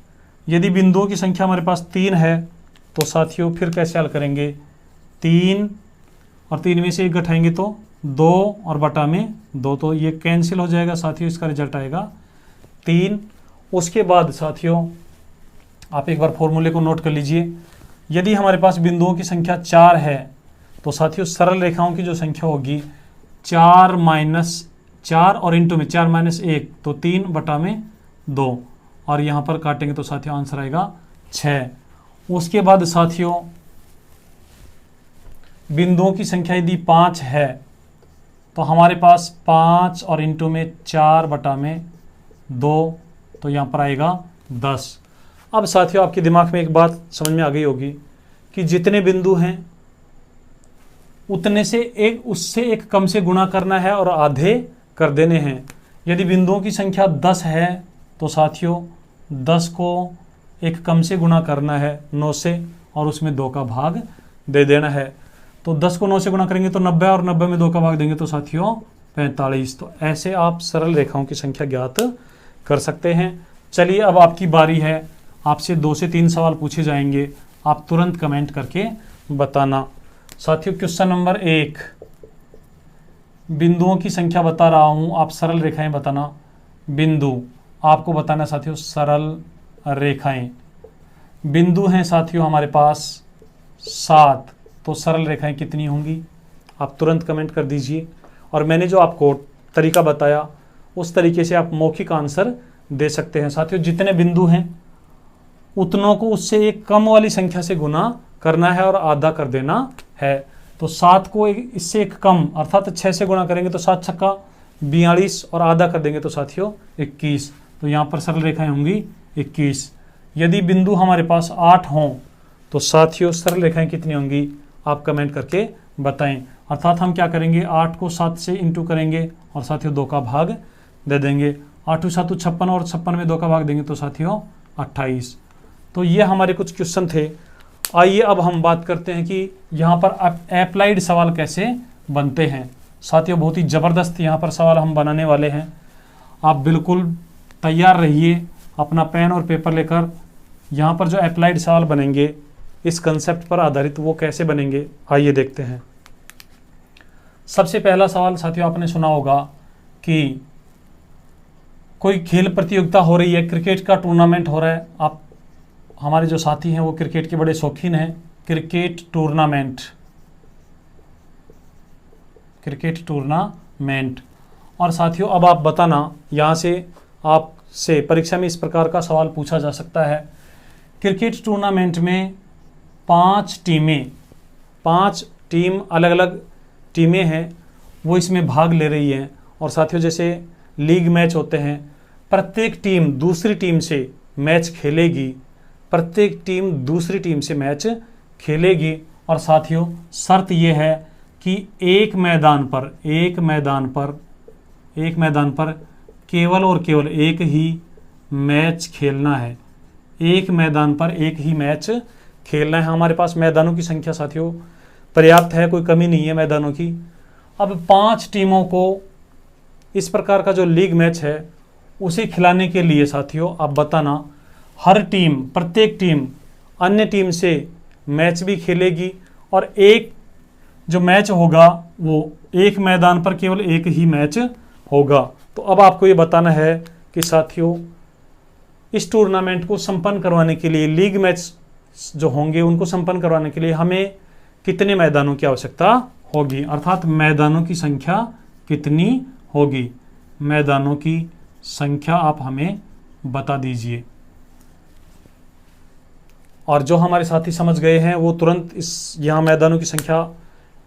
यदि बिंदुओं की संख्या हमारे पास 3 है तो साथियों फिर कैसे हल करेंगे? 3 और 3 में से 1 घटाएंगे तो 2 और बटा में 2, तो ये कैंसिल हो जाएगा साथियों, इसका रिजल्ट आएगा 3। उसके बाद साथियों आप एक बार फॉर्मूले को नोट कर लीजिए। यदि हमारे पास बिंदुओं की संख्या 4 है तो साथियों सरल रेखाओं की जो संख्या होगी 4 और इंटू में 4 - 1 तो 3 बटा में 2, और यहाँ पर काटेंगे तो साथियों आंसर आएगा 6। उसके बाद साथियों बिंदुओं की संख्या यदि 5 है तो हमारे पास 5 और इंटू में 4 बटा में 2, तो यहाँ पर आएगा 10। अब साथियों आपके दिमाग में एक बात समझ में आ गई होगी कि जितने बिंदु हैं उतने से एक, उससे एक कम से गुणा करना है और आधे कर देने हैं। यदि बिंदुओं की संख्या 10 है तो साथियों 10 को एक कम से गुणा करना है 9 से और उसमें 2 का भाग दे देना है। तो 10 को 9 से गुणा करेंगे तो 90 और 90 में 2 का भाग देंगे तो साथियों 45। तो ऐसे आप सरल रेखाओं की संख्या ज्ञात कर सकते हैं। चलिए अब आपकी बारी है, आपसे 2 से 3 सवाल पूछे जाएंगे, आप तुरंत कमेंट करके बताना। साथियों क्वेश्चन नंबर 1, बिंदुओं की संख्या बता रहा हूं, आप सरल रेखाएं बताना। बिंदु आपको बताना साथियों, सरल रेखाएं। बिंदु हैं साथियों हमारे पास 7, तो सरल रेखाएं कितनी होंगी, आप तुरंत कमेंट कर दीजिए। और मैंने जो आपको तरीका बताया उस तरीके से आप मौखिक आंसर दे सकते हैं। साथियों जितने बिंदु हैं उतनों को उससे एक कम वाली संख्या से गुना करना है और आधा कर देना है। तो 7 को इससे एक कम अर्थात 6 से गुणा करेंगे तो 7 छक्का 42 और आधा कर देंगे तो साथियों 21। तो यहाँ पर सरल रेखाएं होंगी 21। यदि बिंदु हमारे पास 8 हों तो साथियों सरल रेखाएं कितनी होंगी, आप कमेंट करके बताएं। अर्थात हम क्या करेंगे, 8 को 7 से इंटू करेंगे और साथियों 2 का भाग दे देंगे। 8 7 56 और 56 में 2 का भाग देंगे तो साथियों 28। तो ये हमारे कुछ क्वेश्चन थे। आइए अब हम बात करते हैं कि यहाँ पर अप्लाइड सवाल कैसे बनते हैं। साथियों बहुत ही ज़बरदस्त यहाँ पर सवाल हम बनाने वाले हैं, आप बिल्कुल तैयार रहिए अपना पेन और पेपर लेकर। यहाँ पर जो अप्लाइड सवाल बनेंगे इस कंसेप्ट पर आधारित, वो कैसे बनेंगे आइए देखते हैं। सबसे पहला सवाल साथियों आपने सुना होगा कि कोई खेल प्रतियोगिता हो रही है, क्रिकेट का टूर्नामेंट हो रहा है। आप हमारे जो साथी हैं वो क्रिकेट के बड़े शौकीन हैं। Cricket tournament. और साथियों अब आप बताना, यहाँ से आपसे परीक्षा में इस प्रकार का सवाल पूछा जा सकता है। क्रिकेट टूर्नामेंट में 5 टीम अलग अलग टीमें हैं, वो इसमें भाग ले रही हैं। और साथियों जैसे लीग मैच होते हैं, प्रत्येक टीम दूसरी टीम से मैच खेलेगी, और साथियों शर्त यह है कि एक मैदान पर केवल और केवल एक ही मैच खेलना है। एक मैदान पर एक ही मैच खेलना है। हमारे पास मैदानों की संख्या साथियों पर्याप्त है, कोई कमी नहीं है मैदानों की। अब 5 टीमों को इस प्रकार का जो लीग मैच है उसे खिलाने के लिए साथियों आप बताना, हर टीम प्रत्येक टीम अन्य टीम से मैच भी खेलेगी और एक जो मैच होगा वो एक मैदान पर केवल एक ही मैच होगा। तो अब आपको ये बताना है कि साथियों इस टूर्नामेंट को संपन्न करवाने के लिए, लीग मैच जो होंगे उनको संपन्न करवाने के लिए हमें कितने मैदानों की आवश्यकता होगी, अर्थात मैदानों की संख्या कितनी होगी। मैदानों की संख्या आप हमें बता दीजिए। और जो हमारे साथी समझ गए हैं वो तुरंत यहाँ मैदानों की संख्या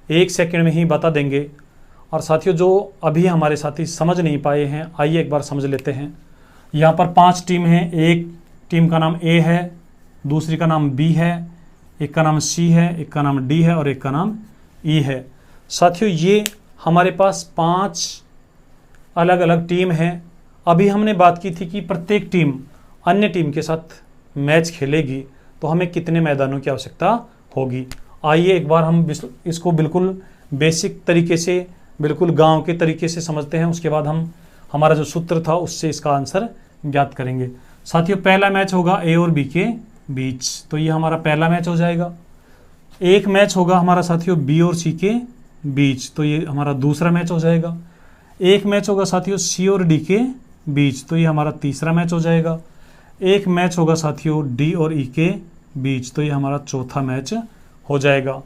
1 सेकंड में ही बता देंगे। और साथियों जो अभी हमारे साथी समझ नहीं पाए हैं, आइए एक बार समझ लेते हैं। यहाँ पर 5 टीम हैं, एक टीम का नाम ए है, दूसरी का नाम बी है, एक का नाम सी है, एक का नाम डी है और एक का नाम ई है। साथियों ये हमारे पास 5 अलग अलग टीम हैं। अभी हमने बात की थी कि प्रत्येक टीम अन्य टीम के साथ मैच खेलेगी, तो हमें कितने मैदानों की आवश्यकता होगी। आइए एक बार हम इसको बिल्कुल बेसिक तरीके से, बिल्कुल गांव के तरीके से समझते हैं, उसके बाद हम हमारा जो सूत्र था उससे इसका आंसर ज्ञात करेंगे। साथियों पहला मैच होगा ए और बी के बीच, तो ये हमारा पहला मैच हो जाएगा। एक मैच होगा हमारा साथियों बी और सी के बीच, तो ये हमारा दूसरा मैच हो जाएगा। एक मैच होगा साथियों सी और डी के बीच, तो ये हमारा तीसरा मैच हो जाएगा। एक मैच होगा साथियों डी और ई के बीच, तो ये हमारा चौथा मैच हो जाएगा।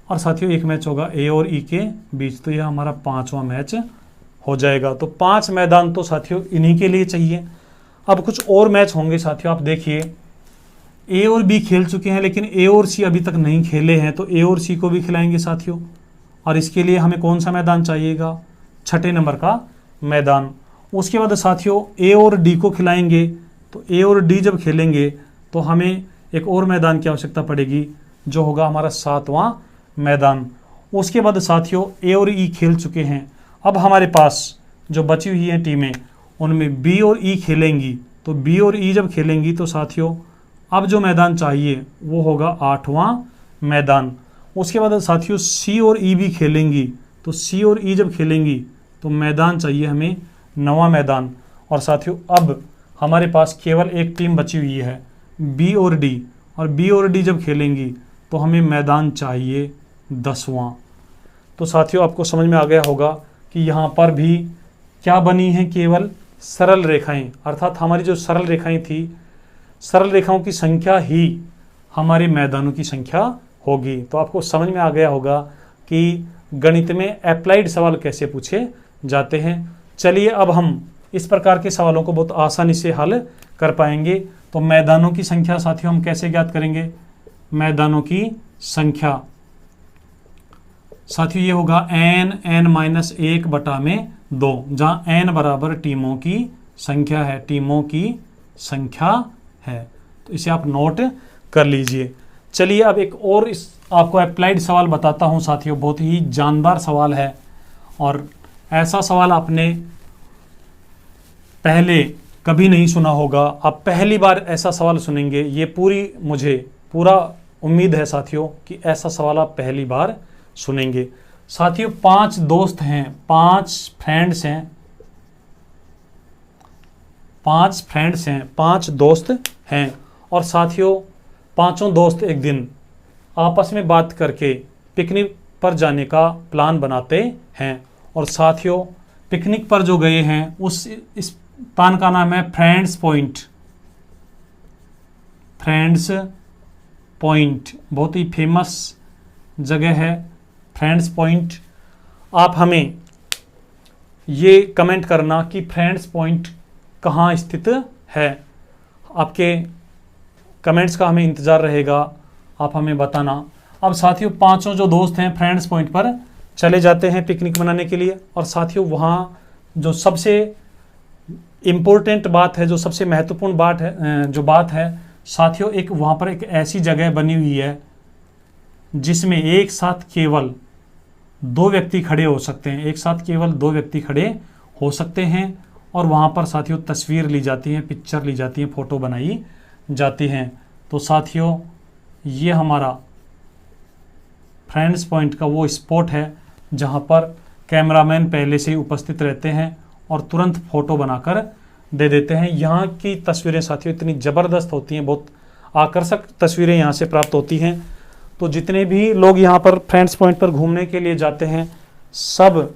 और साथियों एक मैच होगा ए और ई के बीच, तो ये हमारा 5वां मैच हो जाएगा। तो 5 मैदान तो साथियों इन्हीं के लिए चाहिए। अब कुछ और मैच होंगे साथियों, आप देखिए ए और बी खेल चुके हैं लेकिन ए और सी अभी तक नहीं खेले हैं, तो ए और सी को भी खिलाएंगे साथियों। और इसके लिए हमें कौन सा मैदान चाहिएगा, 6ठे नंबर का मैदान। उसके बाद साथियों ए और डी को खिलाएंगे, तो ए और डी जब खेलेंगे तो हमें एक और मैदान की आवश्यकता पड़ेगी जो होगा हमारा 7वां मैदान। उसके बाद साथियों ए और ई खेल चुके हैं, अब हमारे पास जो बची हुई हैं टीमें उनमें बी और ई खेलेंगी, तो बी और ई जब खेलेंगी तो साथियों अब जो मैदान चाहिए वो होगा 8वां मैदान। उसके बाद साथियों सी और ई भी खेलेंगी, तो सी और ई जब खेलेंगी तो मैदान चाहिए हमें 9वां मैदान। और साथियों अब हमारे पास केवल एक टीम बची हुई है, बी और डी, और बी और डी जब खेलेंगी तो हमें मैदान चाहिए 10वां। तो साथियों आपको समझ में आ गया होगा कि यहाँ पर भी क्या बनी है, केवल सरल रेखाएं, अर्थात हमारी जो सरल रेखाएं थी, सरल रेखाओं की संख्या ही हमारे मैदानों की संख्या होगी। तो आपको समझ में आ गया होगा कि गणित में अप्लाइड सवाल कैसे पूछे जाते हैं। चलिए अब हम इस प्रकार के सवालों को बहुत आसानी से हल कर पाएंगे। तो मैदानों की संख्या साथियों हम कैसे ज्ञात करेंगे? मैदानों की संख्या साथियों ये होगा n-1/2, जहां n बराबर टीमों की संख्या है, टीमों की संख्या है। तो इसे आप नोट कर लीजिए। चलिए अब एक और इस आपको अप्लाइड सवाल बताता हूं साथियों, बहुत ही जानदार सवाल है और ऐसा सवाल आपने पहले कभी नहीं सुना होगा, आप पहली बार ऐसा सवाल सुनेंगे। ये मुझे पूरा उम्मीद है साथियों कि ऐसा सवाल आप पहली बार सुनेंगे। साथियों 5 दोस्त हैं, 5 फ्रेंड्स हैं, 5 दोस्त हैं और साथियों पांचों दोस्त एक दिन आपस में बात करके पिकनिक पर जाने का प्लान बनाते हैं। और साथियों पिकनिक पर जो गए हैं इस स्थान का नाम है फ्रेंड्स पॉइंट। फ्रेंड्स पॉइंट बहुत ही फेमस जगह है, फ्रेंड्स पॉइंट। आप हमें ये कमेंट करना कि फ्रेंड्स पॉइंट कहाँ स्थित है। आपके कमेंट्स का हमें इंतज़ार रहेगा, आप हमें बताना। अब साथियों पांचों जो दोस्त हैं फ्रेंड्स पॉइंट पर चले जाते हैं पिकनिक मनाने के लिए। और साथियों वहाँ जो सबसे इम्पोर्टेंट बात है, जो सबसे महत्वपूर्ण बात है साथियों, एक वहाँ पर एक ऐसी जगह बनी हुई है जिसमें एक साथ केवल 2 व्यक्ति खड़े हो सकते हैं, एक साथ केवल 2 व्यक्ति खड़े हो सकते हैं। और वहाँ पर साथियों तस्वीर ली जाती है, पिक्चर ली जाती है, फ़ोटो बनाई जाती हैं। तो साथियों ये हमारा फ्रेंड्स पॉइंट का वो स्पॉट है जहाँ पर कैमरामैन पहले से ही उपस्थित रहते हैं और तुरंत फ़ोटो बनाकर दे देते हैं। यहाँ की तस्वीरें साथियों इतनी ज़बरदस्त होती हैं, बहुत आकर्षक तस्वीरें यहाँ से प्राप्त होती हैं। तो जितने भी लोग यहाँ पर फ्रेंड्स पॉइंट पर घूमने के लिए जाते हैं सब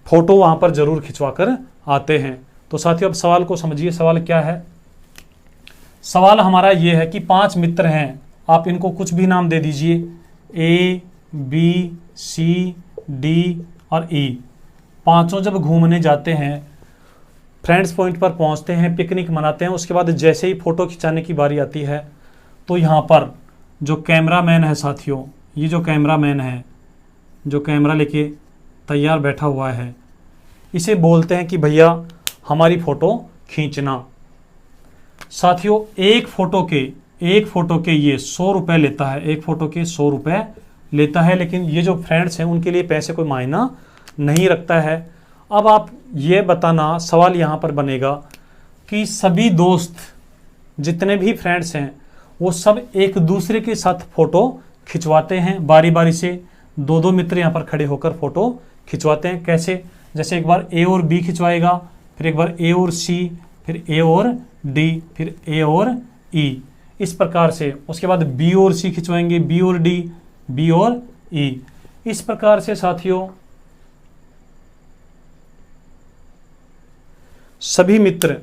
फ़ोटो वहाँ पर ज़रूर खिंचवा कर आते हैं। तो साथियों अब सवाल को समझिए, सवाल क्या है? सवाल हमारा ये है कि 5 मित्र हैं, आप इनको कुछ भी नाम दे दीजिए, A, B, C, D और E। पांचों जब घूमने जाते हैं, फ्रेंड्स पॉइंट पर पहुंचते हैं, पिकनिक मनाते हैं, उसके बाद जैसे ही फ़ोटो खिंचाने की बारी आती है तो यहाँ पर जो कैमरामैन है साथियों, ये जो कैमरामैन है, जो कैमरा लेके तैयार बैठा हुआ है, इसे बोलते हैं कि भैया हमारी फ़ोटो खींचना। साथियों एक फ़ोटो के ये 100 रुपये लेता है, एक फ़ोटो के 100 रुपये लेता है। लेकिन ये जो फ्रेंड्स हैं उनके लिए पैसे कोई मायना नहीं रखता है। अब आप ये बताना, सवाल यहाँ पर बनेगा कि सभी दोस्त जितने भी फ्रेंड्स हैं वो सब एक दूसरे के साथ फ़ोटो खिंचवाते हैं, बारी बारी से 2-2 मित्र यहाँ पर खड़े होकर फ़ोटो खिंचवाते हैं। कैसे? जैसे एक बार A और B खिंचवाएगा, फिर एक बार A और C, फिर A और D, फिर A और E, इस प्रकार से। उसके बाद B और C खिंचवाएंगे, B और D, B और E, इस प्रकार से साथियों सभी मित्र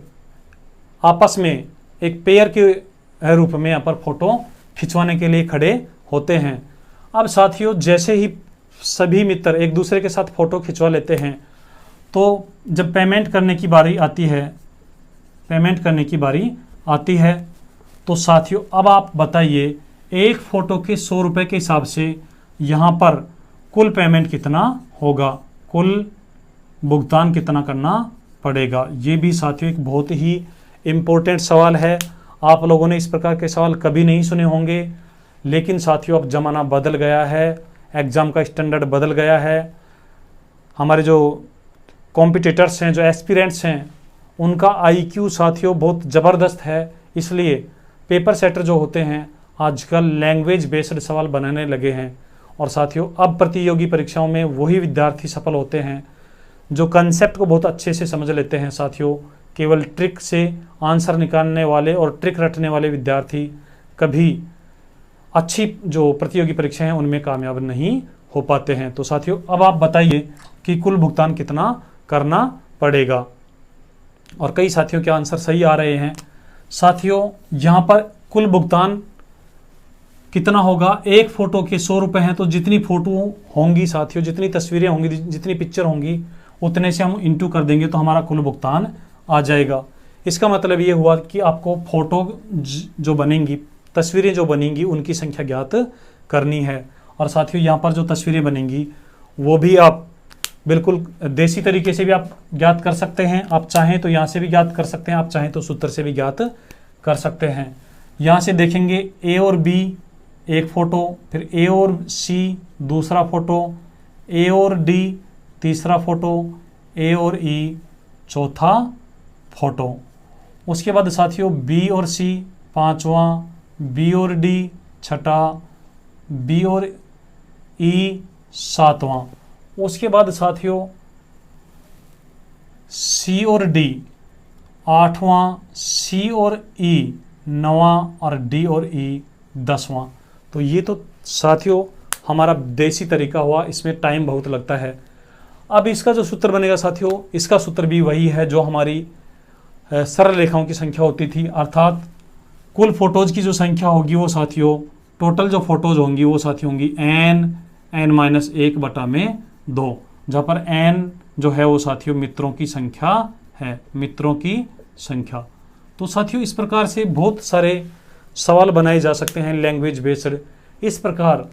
आपस में एक पेयर के रूप में यहाँ पर फ़ोटो खिंचवाने के लिए खड़े होते हैं। अब साथियों जैसे ही सभी मित्र एक दूसरे के साथ फ़ोटो खिंचवा लेते हैं तो जब पेमेंट करने की बारी आती है तो साथियों अब आप बताइए एक फ़ोटो के 100 रुपये के हिसाब से यहाँ पर कुल पेमेंट कितना होगा, कुल भुगतान कितना करना पड़ेगा? ये भी साथियों एक बहुत ही इम्पोर्टेंट सवाल है। आप लोगों ने इस प्रकार के सवाल कभी नहीं सुने होंगे, लेकिन साथियों अब ज़माना बदल गया है, एग्ज़ाम का स्टैंडर्ड बदल गया है। हमारे जो कॉम्पिटिटर्स हैं, जो एस्पिरेंट्स हैं, उनका IQ साथियों बहुत ज़बरदस्त है। इसलिए पेपर सेटर जो होते हैं आजकल लैंग्वेज बेस्ड सवाल बनाने लगे हैं। और साथियों अब प्रतियोगी परीक्षाओं में वही विद्यार्थी सफल होते हैं जो कंसेप्ट को बहुत अच्छे से समझ लेते हैं साथियों, केवल ट्रिक से आंसर निकालने वाले और ट्रिक रटने वाले विद्यार्थी कभी अच्छी जो प्रतियोगी परीक्षा हैं उनमें कामयाब नहीं हो पाते हैं। तो साथियों अब आप बताइए कि कुल भुगतान कितना करना पड़ेगा, और कई साथियों के आंसर सही आ रहे हैं। साथियों यहाँ पर कुल भुगतान कितना होगा, एक फोटो के 100 रुपये हैं, तो जितनी फोटो होंगी साथियों, जितनी तस्वीरें होंगी, जितनी पिक्चर होंगी, उतने से हम इंटू कर देंगे तो हमारा कुल भुगतान आ जाएगा। इसका मतलब ये हुआ कि आपको फोटो जो बनेंगी, तस्वीरें जो बनेंगी, उनकी संख्या ज्ञात करनी है। और साथियों यहाँ पर जो तस्वीरें बनेंगी वो भी आप बिल्कुल देसी तरीके से भी आप ज्ञात कर सकते हैं। आप चाहें तो यहाँ से भी ज्ञात कर सकते हैं, आप चाहें तो सूत्र से भी ज्ञात कर सकते हैं। यहाँ से देखेंगे ए और बी एक फ़ोटो, फिर ए और सी दूसरा फ़ोटो, ए और डी तीसरा फ़ोटो, ए और ई चौथा फ़ोटो। उसके बाद साथियों बी और सी पांचवा, बी और डी छठा, बी और ई सातवां। उसके बाद साथियों सी और डी आठवां, सी और ई नौवां और डी और ई 10वां। तो ये तो साथियों हमारा देसी तरीका हुआ, इसमें टाइम बहुत लगता है। अब इसका जो सूत्र बनेगा साथियों, इसका सूत्र भी वही है जो हमारी सरल रेखाओं की संख्या होती थी, अर्थात कुल फोटोज की जो संख्या होगी वो साथियों, टोटल जो फोटोज होंगी वो साथियों होंगी n-1/2, जहाँ पर n जो है वो साथियों मित्रों की संख्या है, मित्रों की संख्या। तो साथियों इस प्रकार से बहुत सारे सवाल बनाए जा सकते हैं लैंग्वेज बेस्ड। इस प्रकार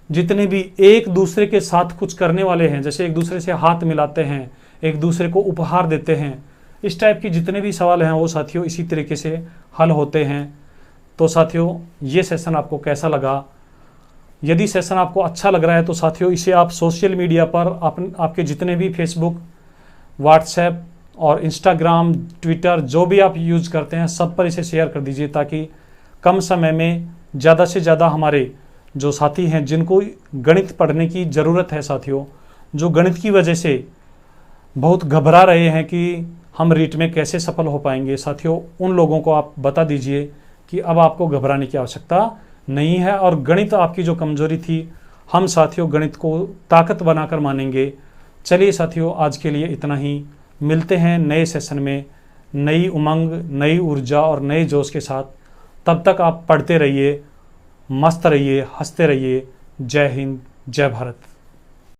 जितने भी एक दूसरे के साथ कुछ करने वाले हैं, जैसे एक दूसरे से हाथ मिलाते हैं, एक दूसरे को उपहार देते हैं, इस टाइप की जितने भी सवाल हैं वो साथियों इसी तरीके से हल होते हैं। तो साथियों ये सेशन आपको कैसा लगा? यदि सेशन आपको अच्छा लग रहा है तो साथियों इसे आप सोशल मीडिया पर आपके जितने भी फेसबुक, व्हाट्सएप और इंस्टाग्राम, ट्विटर जो भी आप यूज़ करते हैं सब पर इसे शेयर कर दीजिए, ताकि कम समय में ज़्यादा से ज़्यादा हमारे जो साथी हैं जिनको गणित पढ़ने की ज़रूरत है साथियों, जो गणित की वजह से बहुत घबरा रहे हैं कि हम रीट में कैसे सफल हो पाएंगे, साथियों उन लोगों को आप बता दीजिए कि अब आपको घबराने की आवश्यकता नहीं है। और गणित आपकी जो कमजोरी थी, हम साथियों गणित को ताकत बनाकर मानेंगे। चलिए साथियों आज के लिए इतना ही, मिलते हैं नए सेशन में नई उमंग, नई ऊर्जा और नए जोश के साथ। तब तक आप पढ़ते रहिए, मस्त रहिए, हंसते रहिए। जय हिंद, जय भारत।